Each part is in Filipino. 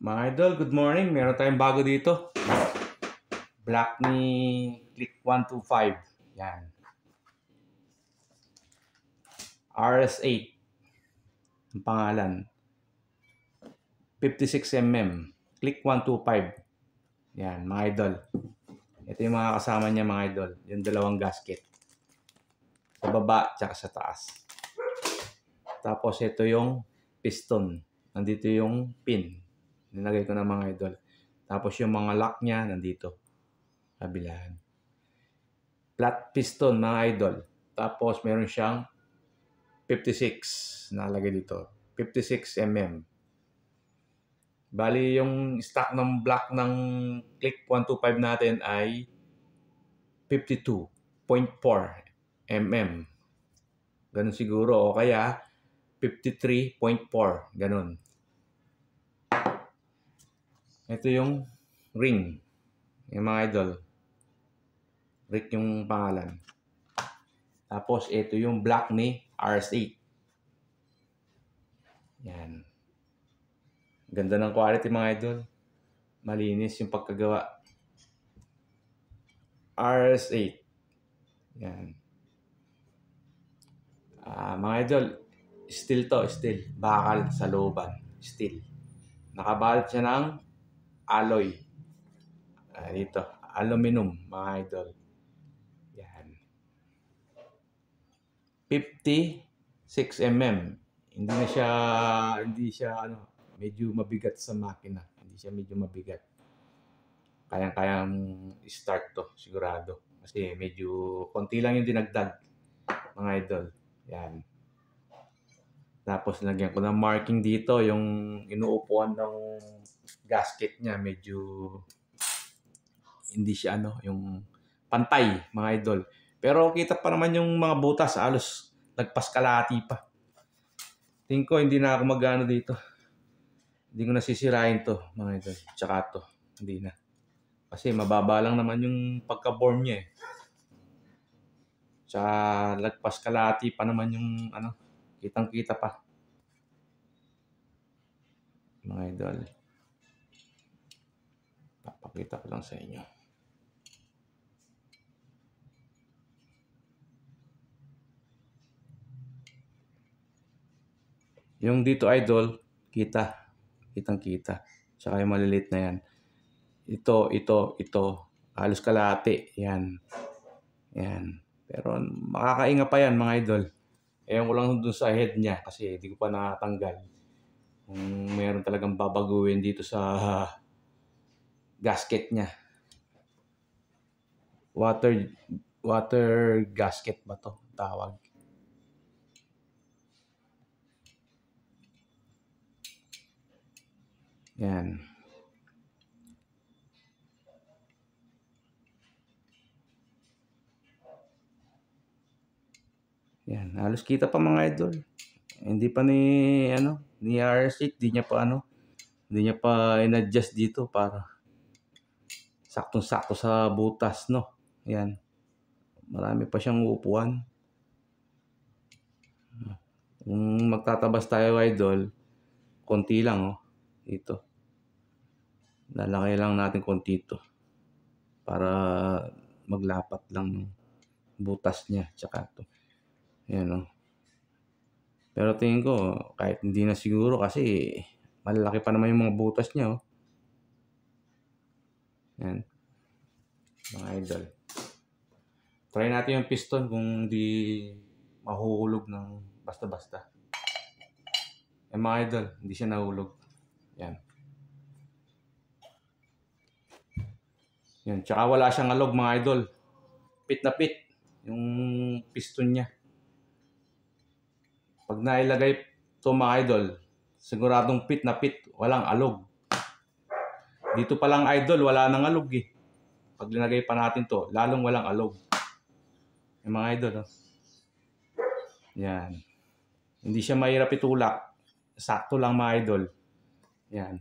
Mga idol, good morning. Meron tayong bago dito. Black ni Click 125. Yan. RS8. Ang pangalan. 56mm. Click 125. Yan, mga idol. Ito yung mga kasama niya, mga idol. Yung dalawang gasket. Sa baba, tsaka sa taas. Tapos ito yung piston. Nandito yung pin. Nilagay ko na, mga idol. Tapos yung mga lock niya, nandito. Kabilaan. Flat piston, mga idol. Tapos meron siyang 56 nalagay dito. 56mm. Bali yung stock ng black ng Click 125 natin ay 52.4mm. Ganun siguro. O kaya 53.4. Ganun. Ito yung ring. Yung mga idol. Rick yung pangalan. Tapos ito yung black ni RS8. Yan. Ganda ng quality, mga idol. Malinis yung pagkagawa. RS8. Yan. Mga idol, steel to, steel. Bakal sa looban. Steel. Nakabalot siya ng alloy. Dito. Aluminum, mga idol. Yan. 56mm. Hindi siya medyo mabigat sa makina. Hindi siya medyo mabigat. Kayang-kayang start to, sigurado. Kasi medyo konti lang yung dinagdag, mga idol. Yan. Tapos lagyan ko ng marking dito, yung inuupuan ng gasket niya, medyo hindi siya yung pantay, mga idol. Pero kita pa naman yung mga butas, halos nagpas kalahati pa. Tingin ko hindi na ako magano dito. Hindi ko nasisirain to, mga idol. Tsaka to, hindi na. Kasi mababa lang naman yung pagka-born niya eh. Tsaka lagpas kalahati pa naman yung kitang-kita pa. Mga idol. Papakita ko lang sa inyo. Yung dito, idol, kitang-kita. Tsaka yung maliliit na yan. Ito. Halos kalahati. Yan. Pero makakainga pa yan, mga idol. Ewan ko lang dun sa head niya kasi hindi ko pa natanggal. Kung meron talagang babaguhin dito sa gasket niya. Water gasket ba to tawag? Yan. Yan, halos kita pa, mga idol. Hindi pa ni RS8, hindi niya pa in-adjust dito para saktong-sakto sa butas, no. Yan. Marami pa siyang upuan. Kung magtatabas tayo, idol, konti lang, dito. Lalaki lang natin konti ito para maglapat lang ng butas niya, tsaka ito. Yan, Pero tingin ko, kahit hindi na siguro kasi malalaki pa naman yung mga butas niya, Yan. Mga idol. Try natin yung piston kung di mahuhulog ng basta-basta. Mga idol, hindi siya nahulog. Yan. Tsaka wala siyang alog, mga idol. Pit na pit yung piston niya. Pag nailagay to, mga idol, siguradong pit na pit, walang alog. Dito pa lang, idol, wala nang alog eh. Pag linagay pa natin to, lalong walang alog. Mga idol, Yan. Hindi siya mahirap itulak. Sakto lang, mga idol. Yan.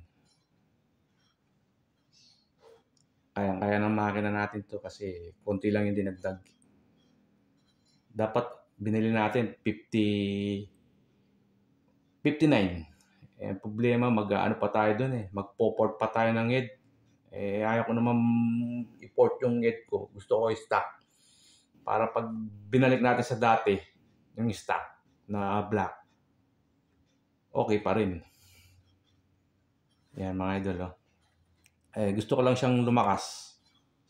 Kaya ng makina natin to kasi konti lang yung dinagdag. Dapat binili natin 59. Eh, ang problema, mag-ano pa tayo dun eh. Magpo-port pa tayo ng head. Eh, ayaw ko naman i-port yung head ko. Gusto ko i-stock. Para pag binalik natin sa dati, yung stock na black, okay pa rin. Yan mga idol, oh. Eh, gusto ko lang siyang lumakas.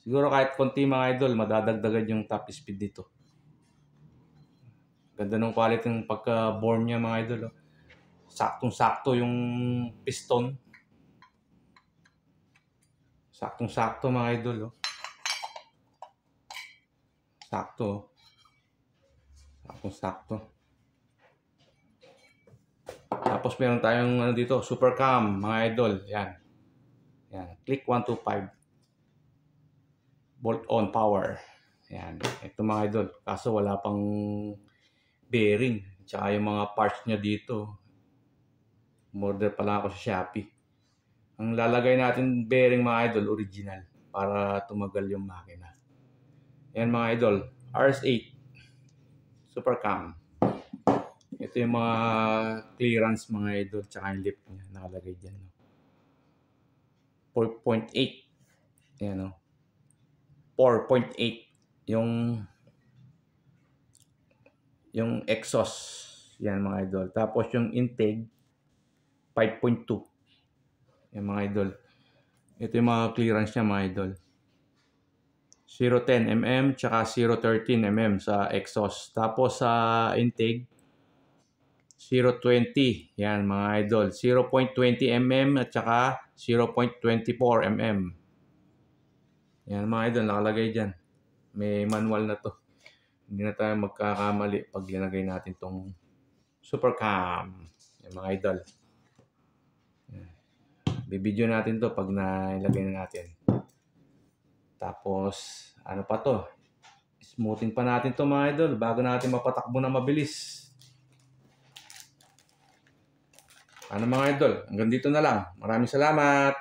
Siguro kahit konti mga idol, madadagdagan yung top speed dito. Ganda ng quality ng pagka-bore niya mga idol, oh. Saktong-sakto yung piston. Saktong-sakto mga idol, oh. Sakto, oh. Saktong-sakto. Tapos meron tayong ano dito, super cam mga idol. Yan. Yan. Click 125. Bolt on power. Yan. Ito mga idol. Kaso wala pang bearing. Tsaka yung mga parts niya dito. Order pala ako sa Shopee. Ang lalagay natin bearing mga idol, original. Para tumagal yung makina. Yan mga idol. RS8. Super cam. Ito yung mga clearance mga idol. Tsaka yung lip niya. Nakalagay dyan. 4.8. Yan o. 4.8 yung exhaust. Yan mga idol. Tapos yung intake 5.2. Yan mga idol. Ito yung mga clearance niya mga idol. 0.10 mm tsaka 0.13 mm sa exhaust. Tapos sa intake 0.20. Yan mga idol. 0.20 mm at saka 0.24 mm. Yan mga idol, nakalagay dyan. May manual na to. Hindi na tayo magkakamali pag linagay natin tong super cam. Yan mga idol. Bibidyo natin to pag nailagay na natin. Tapos, ano pa to? Smoothing pa natin to mga idol bago natin mapatakbo na mabilis. Ano mga idol, hanggang dito na lang. Maraming salamat.